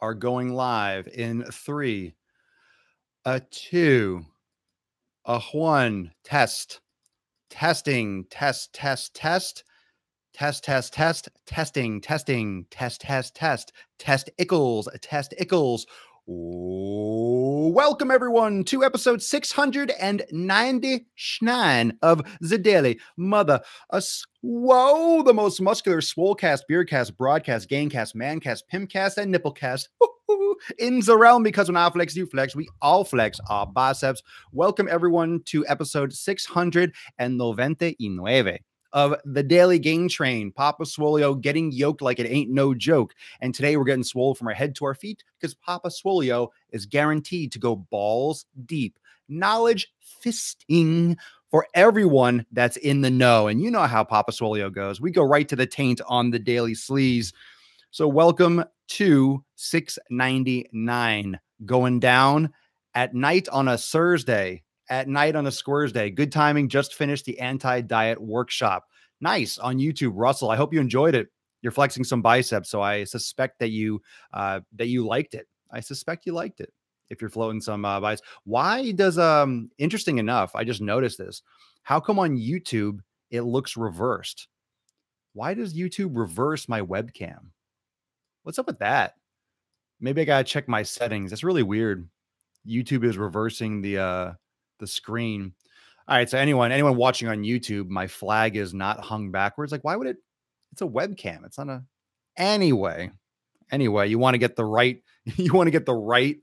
are going live in 3, a 2, a 1. Testing, test ickles. Welcome everyone to episode 699 of the Daily Mother Whoa, the most muscular Swolecast, Beercast, Broadcast, Gamecast, Mancast, Pimpcast, and Nipplecast in the realm, because when I flex, you flex, we all flex our biceps. Welcome everyone to episode 699 of the Daily Game Train. Papa Swolio getting yoked like it ain't no joke. And today we're getting swole from our head to our feet because Papa Swolio is guaranteed to go balls deep. Knowledge fisting for everyone that's in the know. And you know how Papa Swolio goes. We go right to the taint on the Daily Sleaze. So welcome to 699, going down at night on a Thursday. At night on a Squares Day. Good timing. Just finished the anti-diet workshop. Nice on YouTube, Russell. I hope you enjoyed it. You're flexing some biceps, so I suspect that you liked it. I suspect you liked it. If you're floating some biceps, why does interesting enough? I just noticed this. How come on YouTube it looks reversed? Why does YouTube reverse my webcam? What's up with that? Maybe I gotta check my settings. That's really weird. YouTube is reversing the screen. All right. So anyone watching on YouTube, my flag is not hung backwards. Like, why would it? It's a webcam. It's not a. Anyway, you want to get the right. You want to get the right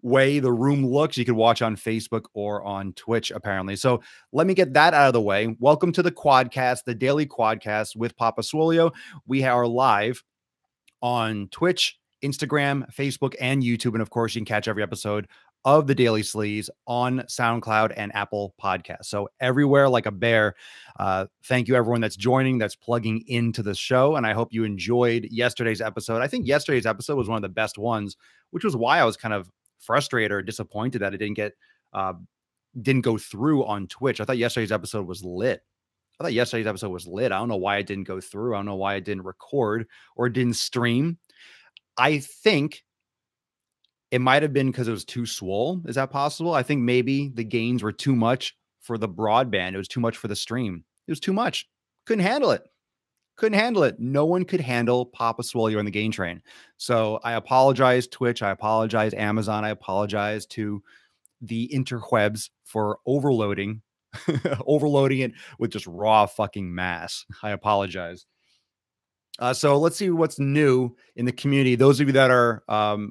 way the room looks. You can watch on Facebook or on Twitch, apparently. So let me get that out of the way. Welcome to the Quadcast, the Daily Quadcast with Papa Swolio. We are live on Twitch, Instagram, Facebook, and YouTube. And of course, you can catch every episode of the Daily Sleaze on SoundCloud and Apple Podcasts. So everywhere like a bear. Thank you everyone that's joining, that's plugging into the show. And I hope you enjoyed yesterday's episode. I think yesterday's episode was one of the best ones, which was why I was kind of frustrated or disappointed that it didn't go through on Twitch. I thought yesterday's episode was lit. I don't know why it didn't go through. I don't know why it didn't record or didn't stream. I think it might have been because it was too swole. Is that possible? I think maybe the gains were too much for the broadband. It was too much for the stream. It was too much. Couldn't handle it. No one could handle Papa Swolio on the gain train. So I apologize, Twitch. I apologize, Amazon. I apologize to the interwebs for overloading it with just raw fucking mass. I apologize. So let's see what's new in the community. Those of you that are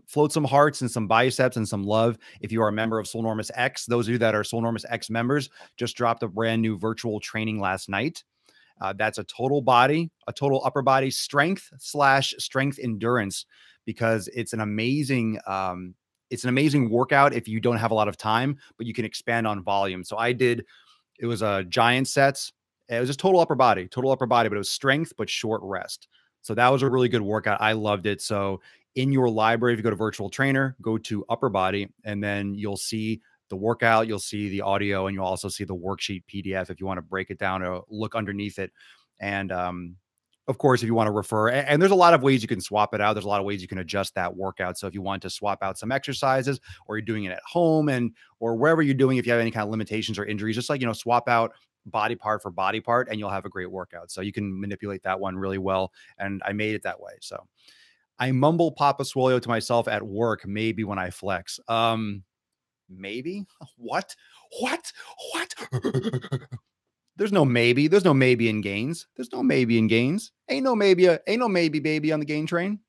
float some hearts and some biceps and some love. If you are a member of Swolenormous X, those of you that are Swolenormous X members just dropped a brand new virtual training last night. That's a total upper body strength /strength endurance, because it's an amazing workout if you don't have a lot of time, but you can expand on volume. So it was a giant sets. It was just total upper body, but it was strength, but short rest. So that was a really good workout. I loved it. So in your library, if you go to virtual trainer, go to upper body, and then you'll see the workout, you'll see the audio, and you'll also see the worksheet PDF if you want to break it down or look underneath it. And of course, if you want to refer, and there's a lot of ways you can swap it out. There's a lot of ways you can adjust that workout. So if you want to swap out some exercises, or you're doing it at home or wherever you're doing, if you have any kind of limitations or injuries, just like, swap out body part for body part and you'll have a great workout. So you can manipulate that one really well. And I made it that way. So I mumble Papa Swolio to myself at work, maybe when I flex. Maybe what? There's no maybe in gains. Ain't no maybe baby on the gain train.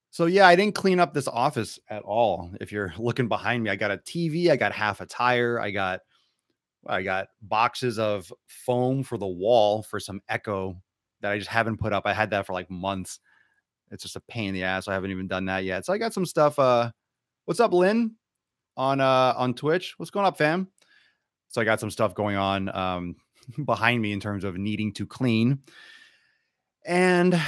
So yeah, I didn't clean up this office at all. If you're looking behind me, I got a TV, I got half a tire, I got boxes of foam for the wall for some echo that I just haven't put up. I had that for like months. It's just a pain in the ass. I haven't even done that yet. So I got some stuff. What's up, Lynn? On Twitch. What's going up, fam? So I got some stuff going on behind me in terms of needing to clean. And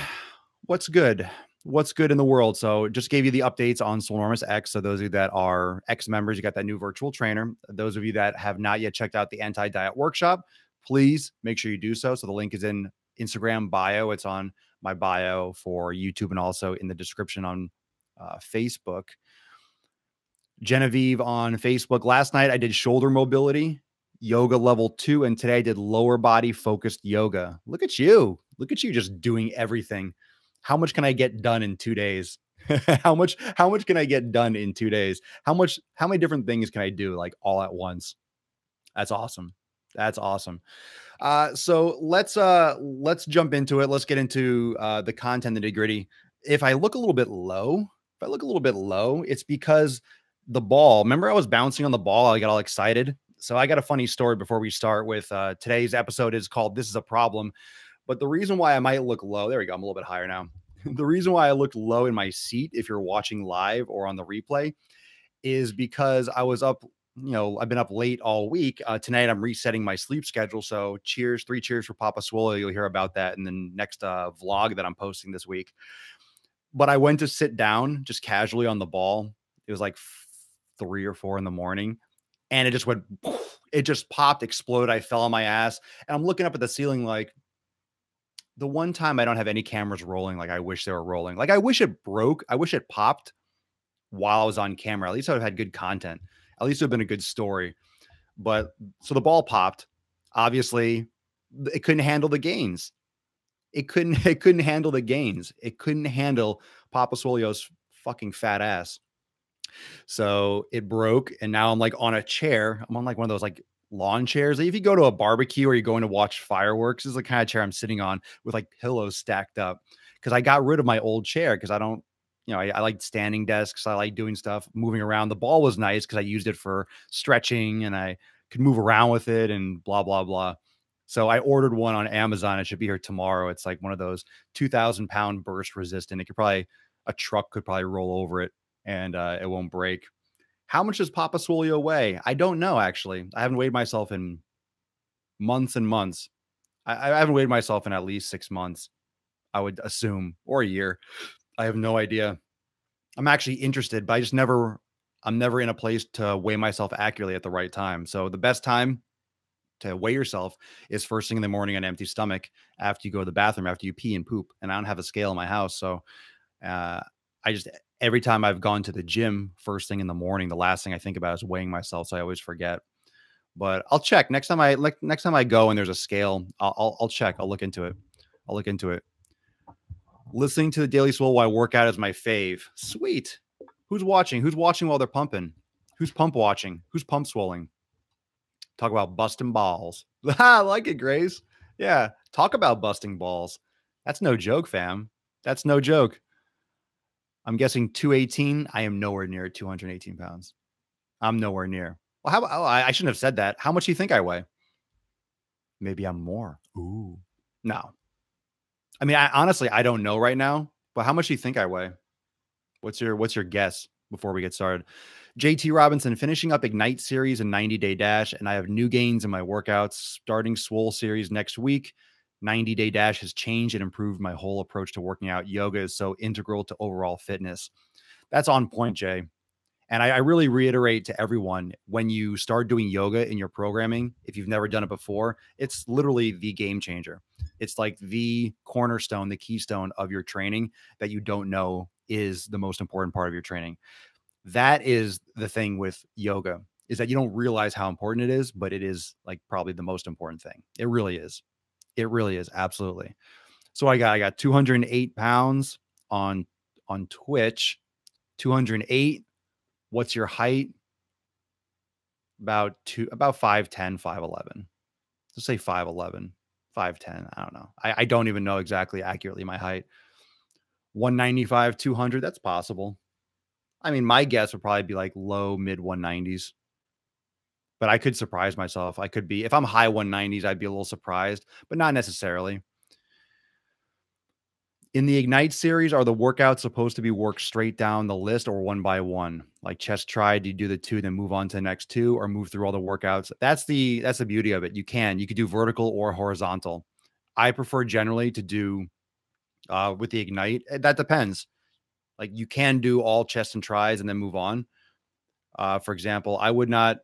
what's good in the world? So just gave you the updates on Swolenormous X. So those of you that are X members, you got that new virtual trainer. Those of you that have not yet checked out the anti-diet workshop, please make sure you do so. So the link is in Instagram bio. It's on my bio for YouTube and also in the description on Facebook. Genevieve on Facebook. Last night I did shoulder mobility, yoga level 2, and today I did lower body focused yoga. Look at you. Look at you just doing everything. How much can I get done in 2 days? How much can I get done in 2 days? How many different things can I do like all at once? That's awesome. That's awesome. So let's jump into it. Let's get into the content, the nitty gritty. If I look a little bit low, if I look a little bit low, it's because the ball. Remember, I was bouncing on the ball. I got all excited. So I got a funny story before we start with today's episode is called "This is a Problem." But the reason why I might look low, there we go. I'm a little bit higher now. The reason why I looked low in my seat, if you're watching live or on the replay, is because I was up, I've been up late all week. Tonight I'm resetting my sleep schedule. So cheers, 3 cheers for Papa Swole. You'll hear about that in the next vlog that I'm posting this week. But I went to sit down just casually on the ball. It was like 3 or 4 in the morning. And it just went, it just popped, exploded. I fell on my ass. And I'm looking up at the ceiling like, the one time I don't have any cameras rolling, like I wish they were rolling. Like I wish it broke. I wish it popped while I was on camera. At least I would have had good content. At least it would have been a good story. But so the ball popped. Obviously, it couldn't handle the gains. It couldn't handle the gains. It couldn't handle Papa Swolio's fucking fat ass. So it broke, and now I'm like on a chair. I'm on like one of those like lawn chairs. If you go to a barbecue or you're going to watch fireworks, this is the kind of chair I'm sitting on with like pillows stacked up. Because I got rid of my old chair because I don't, I like standing desks. I like doing stuff, moving around. The ball was nice because I used it for stretching and I could move around with it and blah, blah, blah. So I ordered one on Amazon. It should be here tomorrow. It's like one of those 2,000-pound burst resistant. A truck could probably roll over it and it won't break. How much does Papa Swolio weigh? I don't know, actually. I haven't weighed myself in months and months. I haven't weighed myself in at least 6 months, I would assume, or a year. I have no idea. I'm actually interested, but I'm never in a place to weigh myself accurately at the right time. So the best time to weigh yourself is first thing in the morning on an empty stomach after you go to the bathroom, after you pee and poop. And I don't have a scale in my house. So uh, every time I've gone to the gym first thing in the morning, the last thing I think about is weighing myself. So I always forget. But I'll check next time I go and there's a scale. I'll check. I'll look into it. I'll look into it. Listening to the Daily Swole while I work out is my fave. Sweet. Who's watching? Who's watching while they're pumping? Who's pump watching? Who's pump swolling? Talk about busting balls. I like it, Grace. Yeah. Talk about busting balls. That's no joke, fam. That's no joke. I'm guessing 218. I am nowhere near 218 pounds. I'm nowhere near. Well, I shouldn't have said that. How much do you think I weigh? Maybe I'm more. Ooh. No. I mean, honestly, I don't know right now, but how much do you think I weigh? What's your guess before we get started? JT Robinson finishing up Ignite series and 90-day dash, and I have new gains in my workouts. Starting Swole series next week. 90-day dash has changed and improved my whole approach to working out. Yoga is so integral to overall fitness. That's on point, Jay. And I really reiterate to everyone, when you start doing yoga in your programming, if you've never done it before, it's literally the game changer. It's like the cornerstone, the keystone of your training that you don't know is the most important part of your training. That is the thing with yoga, is that you don't realize how important it is, but it is like probably the most important thing. It really is. It really is. Absolutely. So I got 208 pounds on Twitch, 208. What's your height? About 5'10", 5'11". Let's say 5'11", 5'10". I don't know. I don't even know exactly accurately my height. 195, 200. That's possible. I mean, my guess would probably be like low, mid 190s. But I could surprise myself. I could be, if I'm high 190s, I'd be a little surprised, but not necessarily. In the Ignite series, are the workouts supposed to be worked straight down the list or one by one? Like chest try, do you do the 2, then move on to the next 2, or move through all the workouts? That's the beauty of it. You could do vertical or horizontal. I prefer generally to do with the Ignite. That depends. Like you can do all chest and tries and then move on. For example, I would not.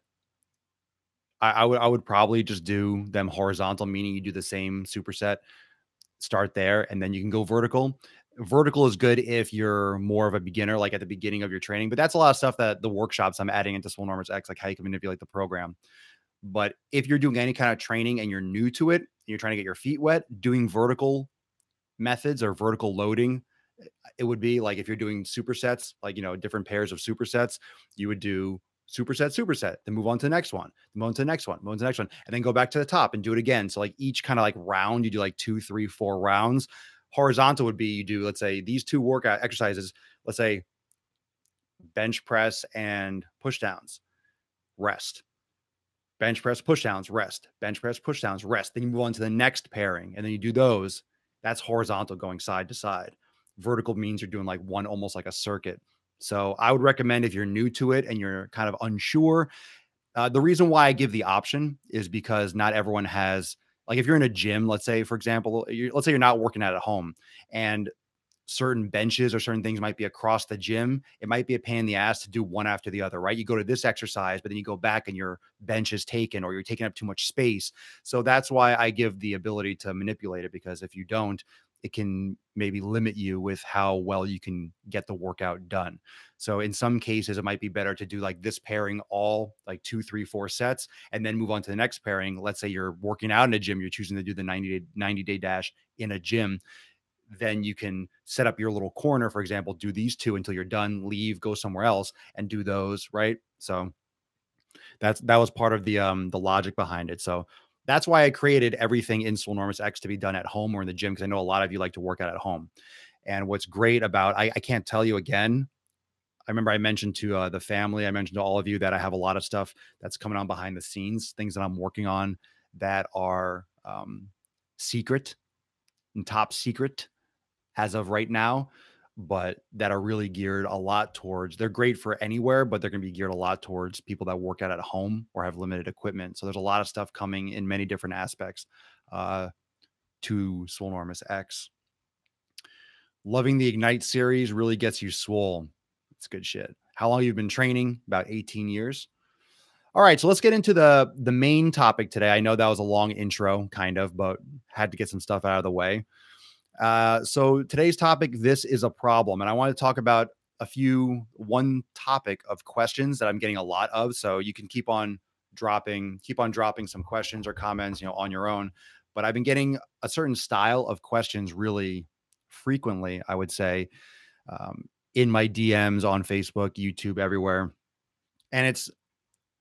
I would probably just do them horizontal, meaning you do the same superset start there, and then you can go vertical. Vertical is good if you're more of a beginner, like at the beginning of your training, but that's a lot of stuff that the workshops I'm adding into Swolenormous X, like how you can manipulate the program. But if you're doing any kind of training and you're new to it, and you're trying to get your feet wet, doing vertical methods or vertical loading, it would be like if you're doing supersets, like, different pairs of supersets, you would do superset, then move on to the next one, move on to the next one, move on to the next one, and then go back to the top and do it again. So like each kind of like round, you do like 2, 3, 4 rounds. Horizontal would be you do, let's say, these two workout exercises, let's say bench press and push downs, rest, bench press, push downs, rest, bench press, push downs, rest. Then you move on to the next pairing and then you do those. That's horizontal, going side to side. Vertical means you're doing like one, almost like a circuit. So I would recommend if you're new to it and you're kind of unsure, the reason why I give the option is because not everyone has, like, if you're in a gym, let's say, for example, let's say you're not working out at home and certain benches or certain things might be across the gym. It might be a pain in the ass to do one after the other, right? You go to this exercise, but then you go back and your bench is taken or you're taking up too much space. So that's why I give the ability to manipulate it, because if you don't, it can maybe limit you with how well you can get the workout done. So in some cases, it might be better to do like this pairing, all like 2, 3, 4 sets, and then move on to the next pairing. Let's say you're working out in a gym, you're choosing to do the 90-day dash in a gym. Then you can set up your little corner, for example, do these two until you're done, leave, go somewhere else and do those, right? So that was part of the logic behind it. So that's why I created everything in Swolenormous X to be done at home or in the gym, because I know a lot of you like to work out at home. And what's great about, I can't tell you again, I remember I mentioned to the family, I mentioned to all of you that I have a lot of stuff that's coming on behind the scenes, things that I'm working on that are secret and top secret as of right now, but that are really geared a lot towards, they're great for anywhere, but they're going to be geared a lot towards people that work out at home or have limited equipment. So there's a lot of stuff coming in many different aspects uh, to Swolenormous X. Loving the Ignite series really gets you swole. It's good shit. How long you've been training? About 18 years. All right, so let's get into the main topic today. I know that was a long intro, kind of, but had to get some stuff out of the way. So today's topic, this is a problem. And I want to talk about one topic of questions that I'm getting a lot of. So you can keep on dropping some questions or comments, on your own. But I've been getting a certain style of questions really frequently, I would say, in my DMs on Facebook, YouTube, everywhere. And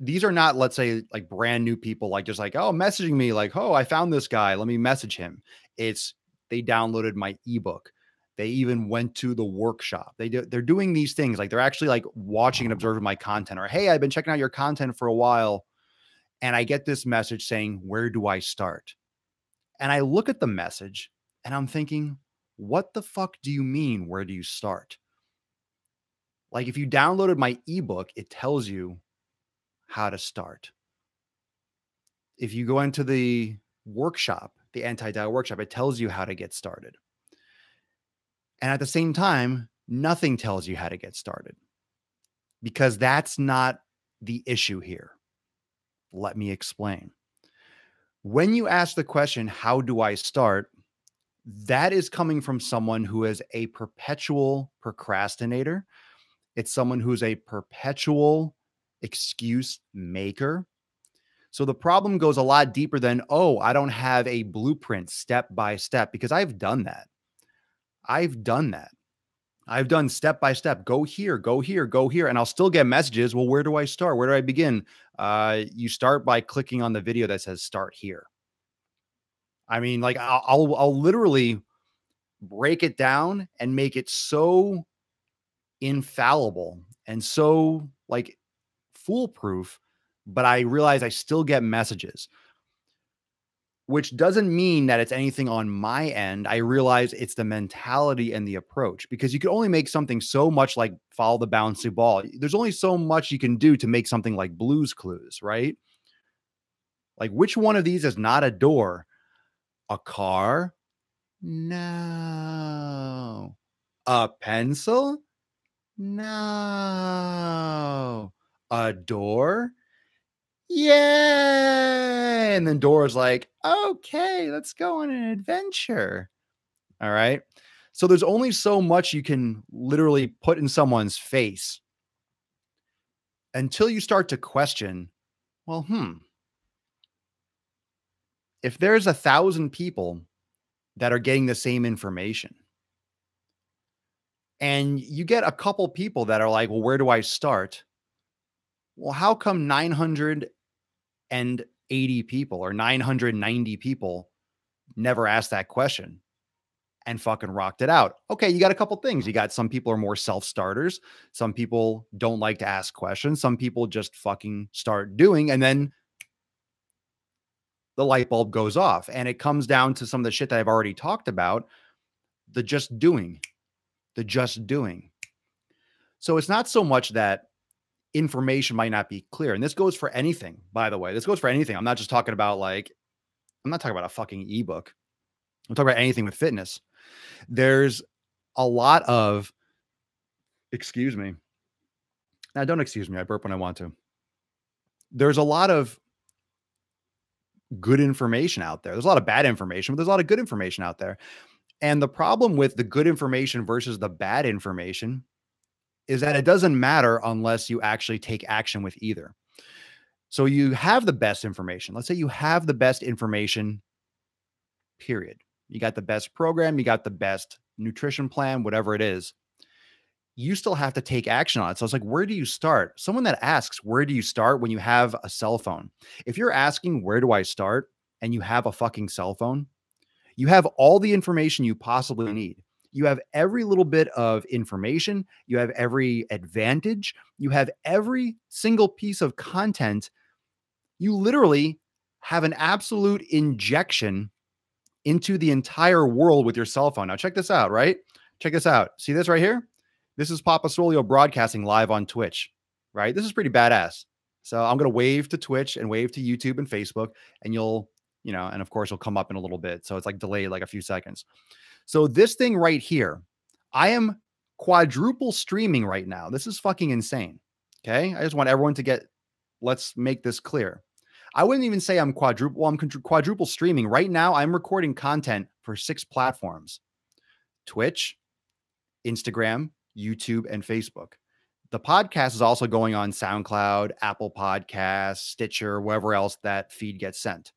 these are not, let's say, like brand new people, like just like, oh, messaging me like, oh, I found this guy, let me message him. It's they downloaded my ebook. They even went to the workshop. They're doing these things. Like they're actually like watching and observing my content, or, hey, I've been checking out your content for a while. And I get this message saying, where do I start? And I look at the message and I'm thinking, what the fuck do you mean? Where do you start? Like if you downloaded my ebook, it tells you how to start. If you go into the workshop, the anti-diet workshop, it tells you how to get started. And at the same time, nothing tells you how to get started, because that's not the issue here. Let me explain. When you ask the question, how do I start? That is coming from someone who is a perpetual procrastinator. It's someone who's a perpetual excuse maker. So the problem goes a lot deeper than, oh, I don't have a blueprint step by step, because I've done that. I've done step by step, go here, go here, go here. And I'll still get messages. Well, where do I start? Where do I begin? You start by clicking on the video that says start here. I mean, like I'll literally break it down and make it so infallible and so like foolproof, but I realize I still get messages, which doesn't mean that it's anything on my end. I realize it's the mentality and the approach, because you can only make something so much like follow the bouncy ball. There's only so much you can do to make something like Blue's Clues, right? Like, which one of these is not a door? A car? No. A pencil? No. A door? Yeah. And then Dora's like, okay, let's go on an adventure. All right. So there's only so much you can literally put in someone's face until you start to question, well, if there's 1,000 people that are getting the same information and you get a couple people that are like, well, where do I start? Well, how come 980 people or 990 people never asked that question and fucking rocked it out? Okay, you got a couple things. You got some people are more self-starters. Some people don't like to ask questions. Some people just fucking start doing, and then the light bulb goes off. And it comes down to some of the shit that I've already talked about, the just doing, the just doing. So it's not so much that information might not be clear. And this goes for anything, by the way. This goes for anything. I'm not just talking about I'm not talking about a fucking ebook. I'm talking about anything with fitness. There's a lot of, excuse me. Now, don't excuse me. I burp when I want to. There's a lot of good information out there. There's a lot of bad information, but there's a lot of good information out there. And the problem with the good information versus the bad information is that it doesn't matter unless you actually take action with either. So you have the best information. Let's say you have the best information, period. You got the best program, you got the best nutrition plan, whatever it is. You still have to take action on it. So it's like, where do you start? Someone that asks, where do you start when you have a cell phone? If you're asking, where do I start? And you have a fucking cell phone, you have all the information you possibly need. You have every little bit of information. You have every advantage. You have every single piece of content. You literally have an absolute injection into the entire world with your cell phone. Now, check this out, right? Check this out. See this right here? This is Papa Swole broadcasting live on Twitch, right? This is pretty badass. So I'm going to wave to Twitch and wave to YouTube and Facebook, and and of course, it'll come up in a little bit. So it's like delayed like a few seconds. So this thing right here, I am quadruple streaming right now. This is fucking insane. Okay. I just want everyone to let's make this clear. I wouldn't even say I'm quadruple. Well, I'm quadruple streaming right now. I'm recording content for 6 platforms: Twitch, Instagram, YouTube, and Facebook. The podcast is also going on SoundCloud, Apple Podcasts, Stitcher, wherever else that feed gets sent.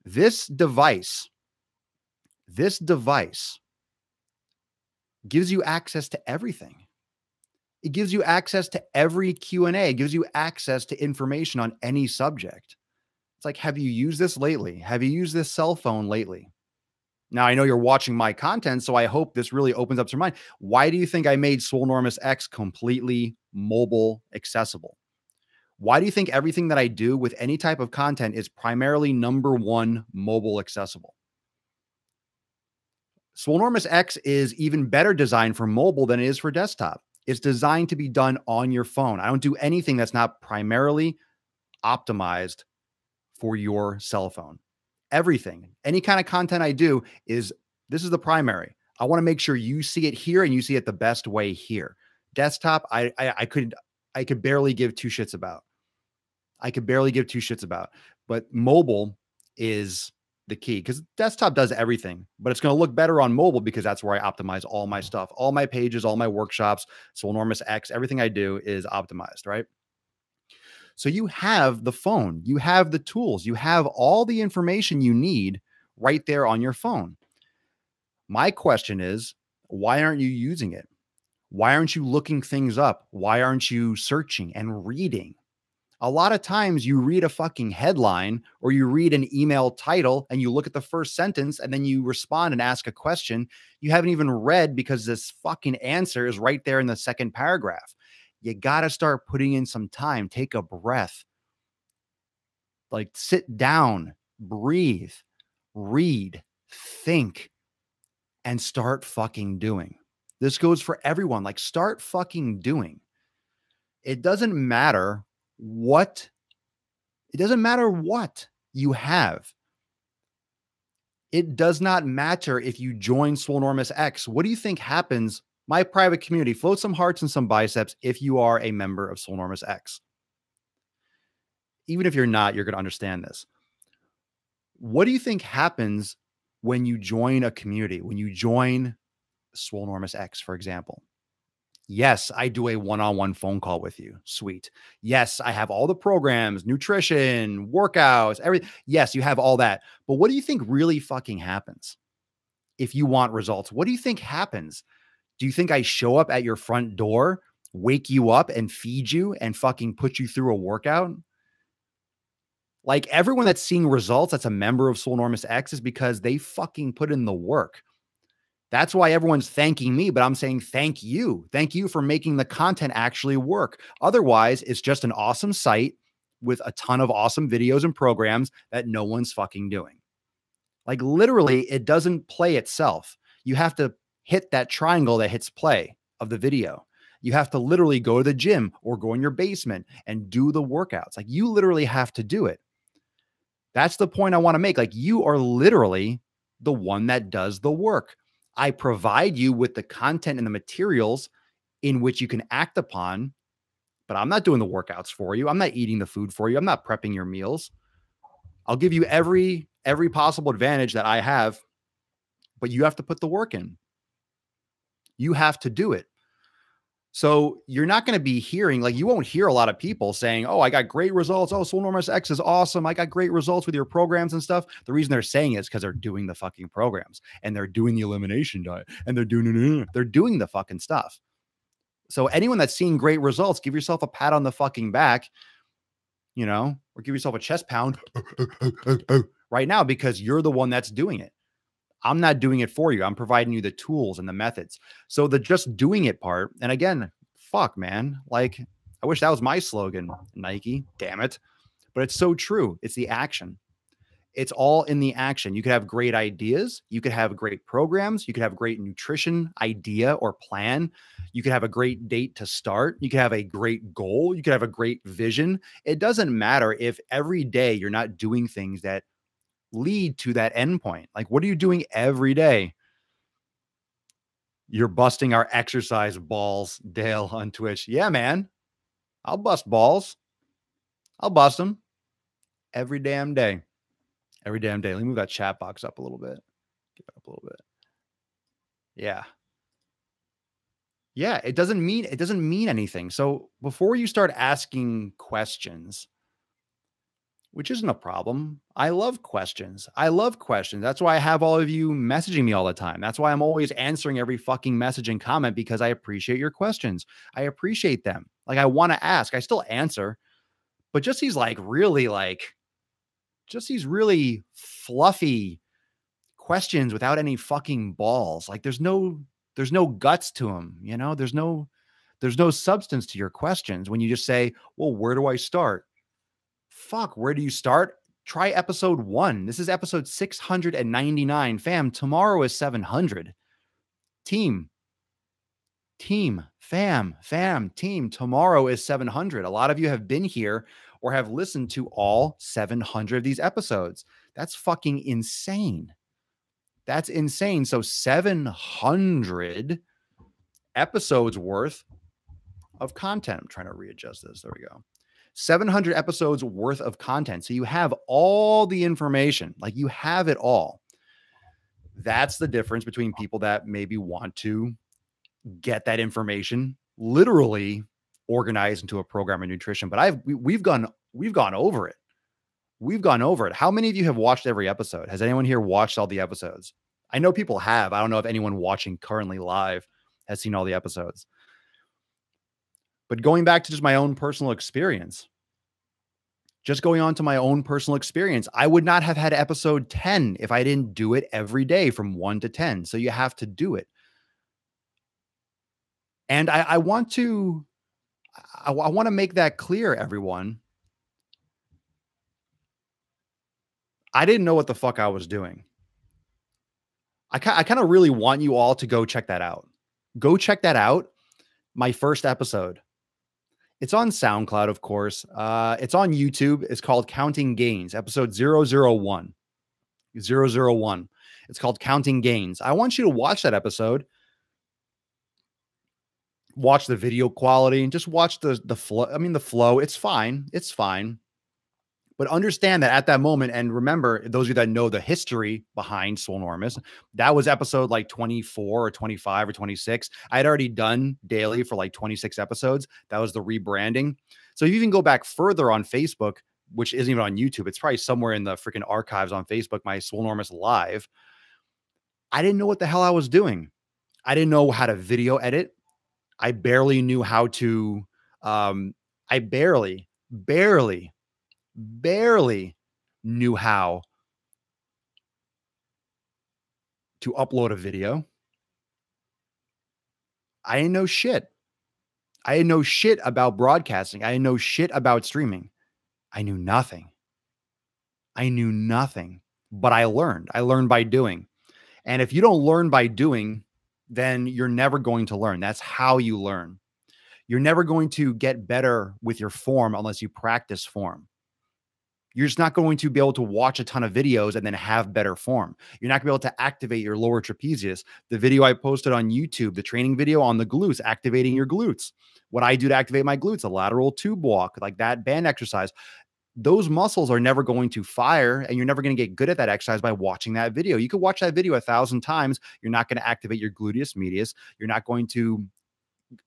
This device gives you access to everything. It gives you access to every Q&A. It gives you access to information on any subject. It's like, have you used this lately? Have you used this cell phone lately? Now, I know you're watching my content, so I hope this really opens up your mind. Why do you think I made Swolenormous X completely mobile accessible? Why do you think everything that I do with any type of content is primarily number one mobile accessible? Swolenormous X is even better designed for mobile than it is for desktop. It's designed to be done on your phone. I don't do anything that's not primarily optimized for your cell phone. Everything, any kind of content I do this is the primary. I want to make sure you see it here and you see it the best way here. Desktop, I could barely give two shits about. But mobile is the key because desktop does everything, but it's going to look better on mobile because that's where I optimize all my stuff, all my pages, all my workshops. Swolenormous X, everything I do is optimized, right? So you have the phone, you have the tools, you have all the information you need right there on your phone. My question is, why aren't you using it? Why aren't you looking things up? Why aren't you searching and reading? A lot of times you read a fucking headline or you read an email title and you look at the first sentence and then you respond and ask a question you haven't even read because this fucking answer is right there in the second paragraph. You got to start putting in some time. Take a breath. Like sit down, breathe, read, think, and start fucking doing. This goes for everyone. Like start fucking doing. It doesn't matter what you have. It does not matter if you join Swolenormous X. What do you think happens? My private community, float some hearts and some biceps if you are a member of Swolenormous X. Even if you're not, you're going to understand this. What do you think happens when you join a community, when you join Swolenormous X, for example. Yes, I do a one-on-one phone call with you. Sweet. Yes, I have all the programs, nutrition, workouts, everything. Yes, you have all that. But what do you think really fucking happens if you want results? What do you think happens? Do you think I show up at your front door, wake you up and feed you and fucking put you through a workout? Like everyone that's seeing results that's a member of Swolenormous X is because they fucking put in the work. That's why everyone's thanking me, but I'm saying thank you. Thank you for making the content actually work. Otherwise, it's just an awesome site with a ton of awesome videos and programs that no one's fucking doing. Like literally, it doesn't play itself. You have to hit that triangle that hits play of the video. You have to literally go to the gym or go in your basement and do the workouts. Like you literally have to do it. That's the point I want to make. Like you are literally the one that does the work. I provide you with the content and the materials in which you can act upon, but I'm not doing the workouts for you. I'm not eating the food for you. I'm not prepping your meals. I'll give you every possible advantage that I have, but you have to put the work in. You have to do it. So you're not going to be hearing, like, you won't hear a lot of people saying, oh, I got great results. Oh, Swolenormous X is awesome. I got great results with your programs and stuff. The reason they're saying it is because they're doing the fucking programs and they're doing the elimination diet and they're doing the fucking stuff. So anyone that's seeing great results, give yourself a pat on the fucking back, or give yourself a chest pound right now because you're the one that's doing it. I'm not doing it for you. I'm providing you the tools and the methods. So the just doing it part, and again, fuck, man. Like, I wish that was my slogan, Nike. Damn it. But it's so true. It's the action. It's all in the action. You could have great ideas. You could have great programs. You could have great nutrition idea or plan. You could have a great date to start. You could have a great goal. You could have a great vision. It doesn't matter if every day you're not doing things that lead to that endpoint. Like, what are you doing every day? You're busting our exercise balls, Dale on Twitch. Yeah, man. I'll bust balls. I'll bust them every damn day. Every damn day. Let me move that chat box up a little bit. Get it up a little bit. Yeah. Yeah, it doesn't mean anything. So before you start asking questions, which isn't a problem. I love questions. That's why I have all of you messaging me all the time. That's why I'm always answering every fucking message and comment because I appreciate your questions. I appreciate them. Like, I want to ask. I still answer, but just these really fluffy questions without any fucking balls. Like, there's no guts to them. There's no substance to your questions when you just say, well, where do I start? Fuck, where do you start? Try episode 1. This is episode 699. Fam, tomorrow is 700. Team, fam, team. Tomorrow is 700. A lot of you have been here or have listened to all 700 of these episodes. That's fucking insane. That's insane. So 700 episodes worth of content. I'm trying to readjust this. There we go. 700 episodes worth of content. So you have all the information, like you have it all. That's the difference between people that maybe want to get that information literally organized into a program of nutrition. But we've gone over it. We've gone over it. How many of you have watched every episode? Has anyone here watched all the episodes? I know people have. I don't know if anyone watching currently live has seen all the episodes. But going back to just my own personal experience, I would not have had episode 10 if I didn't do it every day from 1 to 10. So you have to do it. And I want to make that clear, everyone. I didn't know what the fuck I was doing. I kind of really want you all to go check that out. Go check that out. My first episode. It's on SoundCloud, of course. It's on YouTube. It's called Counting Gains, episode 001. 001. It's called Counting Gains. I want you to watch that episode. Watch the video quality and just watch the flow. I mean, the flow. It's fine. It's fine. But understand that at that moment, and remember, those of you that know the history behind Swolenormous, that was episode like 24 or 25 or 26. I had already done daily for like 26 episodes. That was the rebranding. So if you even go back further on Facebook, which isn't even on YouTube, it's probably somewhere in the freaking archives on Facebook, my Swolenormous Live. I didn't know what the hell I was doing. I didn't know how to video edit. I barely knew how to, um, I barely knew how to upload a video. I didn't know shit. I didn't know shit about broadcasting. I didn't know shit about streaming. I knew nothing. I knew nothing, but I learned. I learned by doing. And if you don't learn by doing, then you're never going to learn. That's how you learn. You're never going to get better with your form unless you practice form. You're just not going to be able to watch a ton of videos and then have better form. You're not going to be able to activate your lower trapezius. The video I posted on YouTube, the training video on the glutes, activating your glutes. What I do to activate my glutes, a lateral tube walk, like that band exercise. Those muscles are never going to fire, and you're never going to get good at that exercise by watching that video. You could watch that video 1,000 times. You're not going to activate your gluteus medius. You're not going to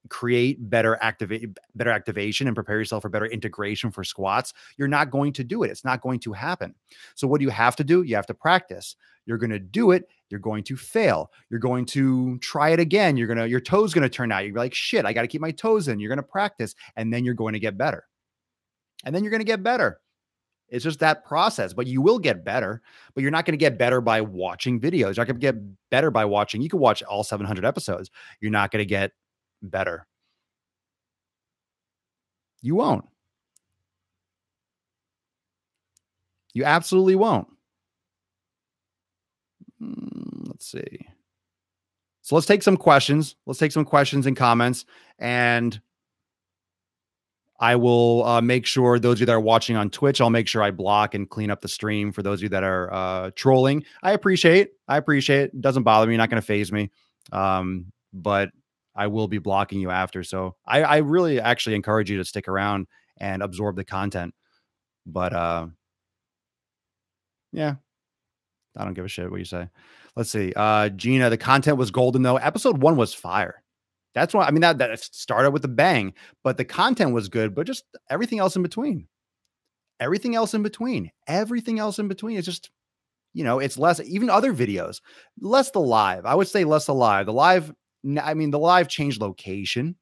create better activation and prepare yourself for better integration for squats. You're not going to do it. It's not going to happen. So what do you have to do? You have to practice. You're going to do it. You're going to fail. You're going to try it again. Your toes going to turn out. You're like, shit, I got to keep my toes in. You're going to practice, and then you're going to get better. And then you're going to get better. It's just that process, but you will get better, but you're not going to get better by watching videos. You're not going to get better by watching. You can watch all 700 episodes. You're not going to get better. You won't. You absolutely won't. Let's see. So let's take some questions. Let's take some questions and comments, and I will make sure those of you that are watching on Twitch, I'll make sure I block and clean up the stream for those of you that are trolling. I appreciate it. It doesn't bother me. Not going to phase me. But I will be blocking you after. So I really actually encourage you to stick around and absorb the content. But yeah, I don't give a shit what you say. Let's see. Gina, the content was golden though. Episode 1 was fire. That's why, I mean, that started with a bang, but the content was good, but just everything else in between. Everything else in between. Everything else in between is just, it's less, even other videos, less the live. I would say less the live. The live changed location.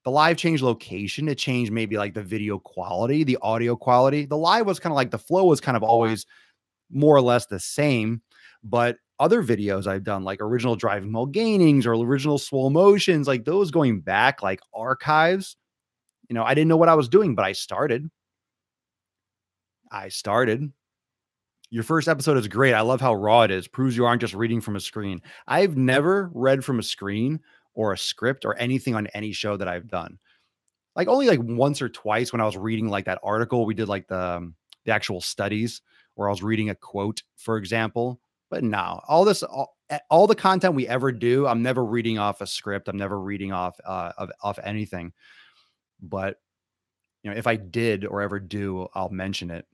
The live changed location. It changed maybe like the video quality, the audio quality. The live was kind of like the flow was kind of always more or less the same. But other videos I've done, like original driving while gainings or original swole motions, like those going back, like archives, I didn't know what I was doing, but I started. Your first episode is great. I love how raw it is. Proves you aren't just reading from a screen. I've never read from a screen or a script or anything on any show that I've done. Like only like once or twice when I was reading like that article, we did like the actual studies where I was reading a quote, for example. But no, all the content we ever do, I'm never reading off a script. I'm never reading off off anything. But if I did or ever do, I'll mention it.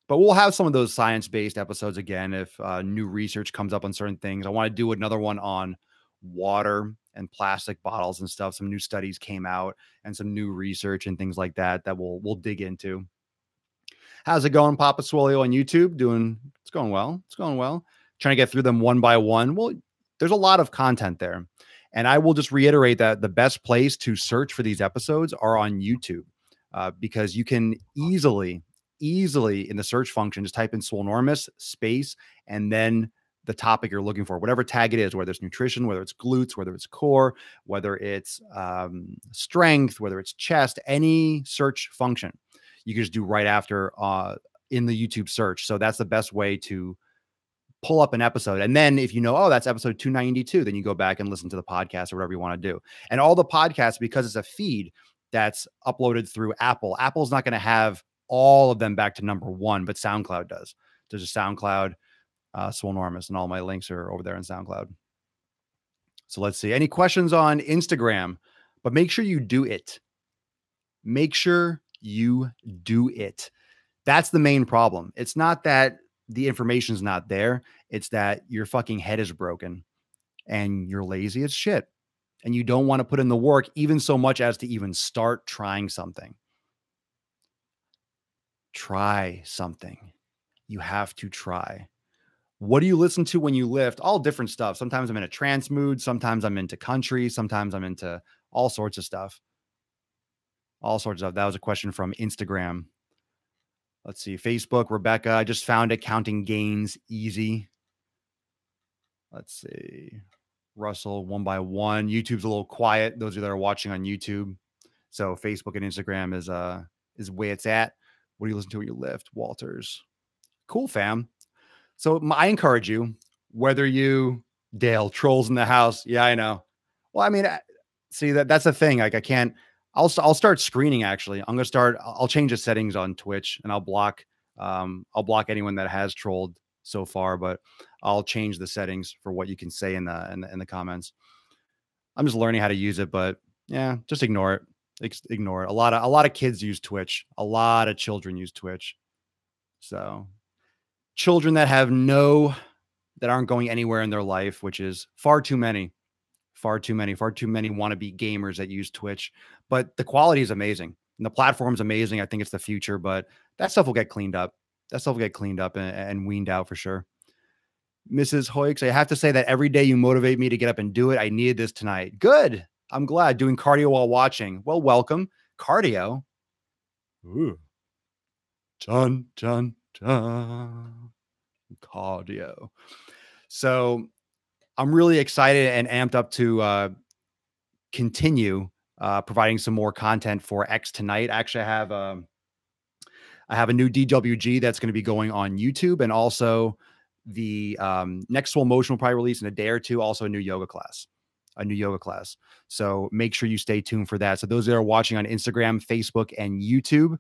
But we'll have some of those science-based episodes again if new research comes up on certain things. I want to do another one on water and plastic bottles and stuff. Some new studies came out and some new research and things like that we'll dig into. How's it going, Papa Swolio on YouTube? It's going well. It's going well. Trying to get through them one by one. Well, there's a lot of content there. And I will just reiterate that the best place to search for these episodes are on YouTube because you can easily in the search function, just type in Swolenormous space and then the topic you're looking for, whatever tag it is, whether it's nutrition, whether it's glutes, whether it's core, whether it's strength, whether it's chest, any search function you can just do right after in the YouTube search. So that's the best way to pull up an episode. And then if oh, that's episode 292, then you go back and listen to the podcast or whatever you want to do. And all the podcasts, because it's a feed that's uploaded through Apple, Apple's not going to have all of them back to number 1, but SoundCloud does. There's a SoundCloud, Swolenormous, and all my links are over there in SoundCloud. So let's see. Any questions on Instagram? But make sure you do it. Make sure you do it. That's the main problem. It's not that the information's not there. It's that your fucking head is broken and you're lazy as shit. And you don't want to put in the work even so much as to even start trying something. Try something. You have to try. What do you listen to when you lift? All different stuff. Sometimes I'm in a trance mood. Sometimes I'm into country. Sometimes I'm into all sorts of stuff. All sorts of stuff. That was a question from Instagram. Let's see. Facebook, Rebecca. I just found it. Counting gains easy. Let's see. Russell, one by one. YouTube's a little quiet. Those of you that are watching on YouTube. So Facebook and Instagram is where it's at. What do you listen to when you lift? Walters. Cool, fam. So I encourage you, whether you Dale trolls in the house. Yeah, I know. Well, I mean, see that's the thing. Like I can't. I'll start screening. Actually, I'm gonna start. I'll change the settings on Twitch and I'll block. I'll block anyone that has trolled so far, but I'll change the settings for what you can say in the comments. I'm just learning how to use it, but yeah, just ignore it. Ignore it. A lot of kids use Twitch. A lot of children use Twitch. So children that aren't going anywhere in their life, which is far too many, far too many, far too many wannabe gamers that use Twitch. But the quality is amazing and the platform's amazing. I think it's the future, but that stuff will get cleaned up. That stuff will get cleaned up and weaned out for sure. Mrs. Hoyks, I have to say that every day you motivate me to get up and do it. I needed this tonight. Good. I'm glad. Doing cardio while watching. Well, welcome. Cardio. Ooh. Dun, dun, dun. Cardio. So I'm really excited and amped up to continue providing some more content for X tonight. Actually, I have a new DWG that's going to be going on YouTube, and also the next Swole Motion will probably release in a day or two. Also, a new yoga class. So make sure you stay tuned for that. So those that are watching on Instagram, Facebook, and YouTube,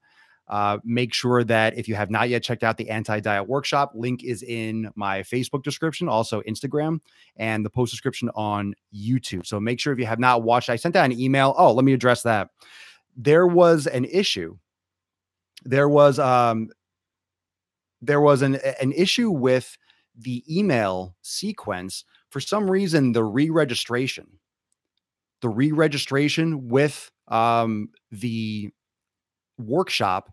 make sure that if you have not yet checked out the anti-diet workshop, link is in my Facebook description, also Instagram, and the post description on YouTube. So make sure if you have not watched, I sent out an email. Oh, let me address that. There was an issue. There was an issue with the email sequence. For some reason, the re-registration with the workshop,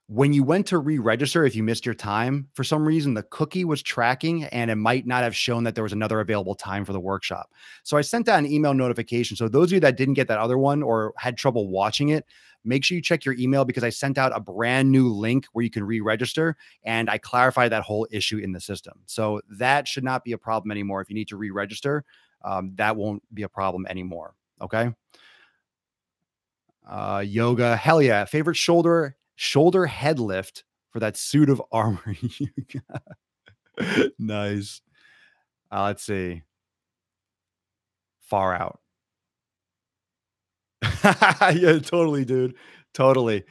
when you went to re-register, if you missed your time, for some reason, the cookie was tracking and it might not have shown that there was another available time for the workshop. So I sent out an email notification. So those of you that didn't get that other one or had trouble watching it, make sure you check your email because I sent out a brand new link where you can re-register and I clarified that whole issue in the system. So that should not be a problem anymore. If you need to re-register, that won't be a problem anymore. Okay. Yoga. Hell yeah. Favorite shoulder head lift for that suit of armor you got. Nice. Let's see. Far out. Yeah, totally, dude. Totally.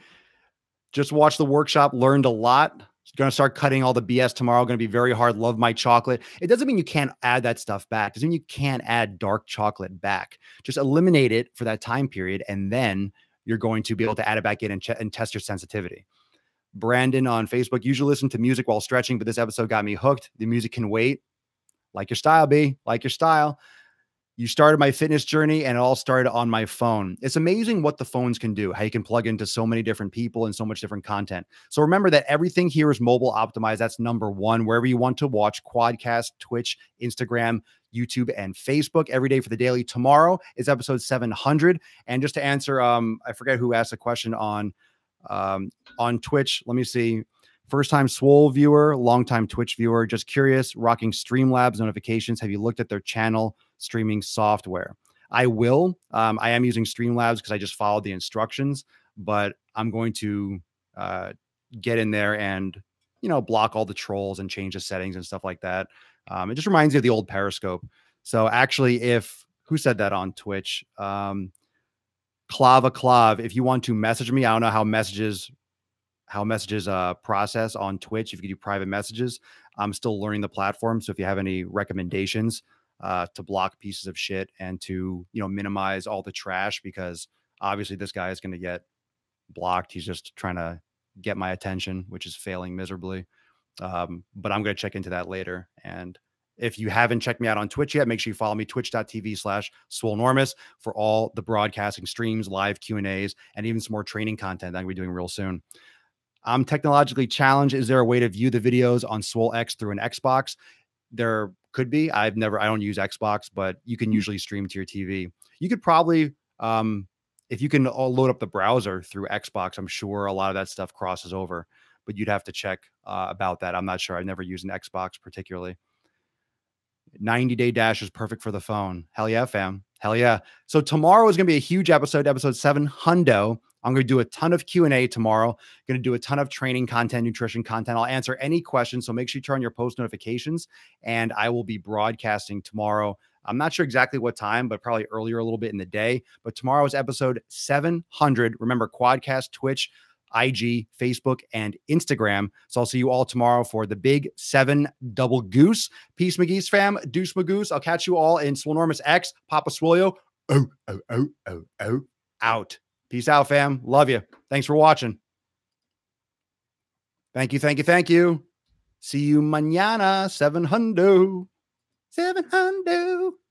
Just watched the workshop, learned a lot. Going to start cutting all the BS tomorrow. Going to be very hard. Love my chocolate. It doesn't mean you can't add that stuff back. It doesn't mean you can't add dark chocolate back. Just eliminate it for that time period. And then you're going to be able to add it back in and test your sensitivity. Brandon on Facebook, usually listen to music while stretching, but this episode got me hooked. The music can wait. Like your style, B. Like your style. You started my fitness journey and it all started on my phone. It's amazing what the phones can do, how you can plug into so many different people and so much different content. So remember that everything here is mobile optimized. That's number one. Wherever you want to watch, Quadcast, Twitch, Instagram, YouTube, and Facebook every day for the daily. Tomorrow is episode 700. And just to answer, I forget who asked the question on Twitch. Let me see. First time Swole viewer, long time Twitch viewer. Just curious, rocking Streamlabs notifications. Have you looked at their channel streaming software? I will. I am using Streamlabs because I just followed the instructions, but I'm going to get in there and, block all the trolls and change the settings and stuff like that. It just reminds me of the old Periscope. So actually, who said that on Twitch? Clava Clav, if you want to message me, I don't know how messages process on Twitch. If you can do private messages, I'm still learning the platform. So if you have any recommendations to block pieces of shit and to, minimize all the trash, because obviously this guy is going to get blocked. He's just trying to, get my attention, which is failing miserably. But I'm going to check into that later. And if you haven't checked me out on Twitch yet, make sure you follow me, twitch.tv/Swolenormous, for all the broadcasting streams, live Q&As, and even some more training content that I'm going to be doing real soon. I'm technologically challenged. Is there a way to view the videos on Swole X through an Xbox? There could be. I don't use Xbox, but you can usually stream to your TV. You could probably, if you can load up the browser through Xbox, I'm sure a lot of that stuff crosses over, but you'd have to check about that. I'm not sure. I've never used an Xbox particularly. 90-day dash is perfect for the phone. Hell yeah, fam. Hell yeah. So tomorrow is going to be a huge episode 700. I'm going to do a ton of Q&A tomorrow. Going to do a ton of training content, nutrition content. I'll answer any questions. So make sure you turn on your post notifications, and I will be broadcasting tomorrow. I'm not sure exactly what time, but probably earlier a little bit in the day. But tomorrow is episode 700. Remember, Quadcast, Twitch, IG, Facebook, and Instagram. So I'll see you all tomorrow for the big 7 double goose. Peace, McGee's fam. Deuce Magoose. I'll catch you all in Swolenormous X. Papa Swolio. Out. Peace out, fam. Love you. Thanks for watching. Thank you, thank you, thank you. See you mañana, 700. 700.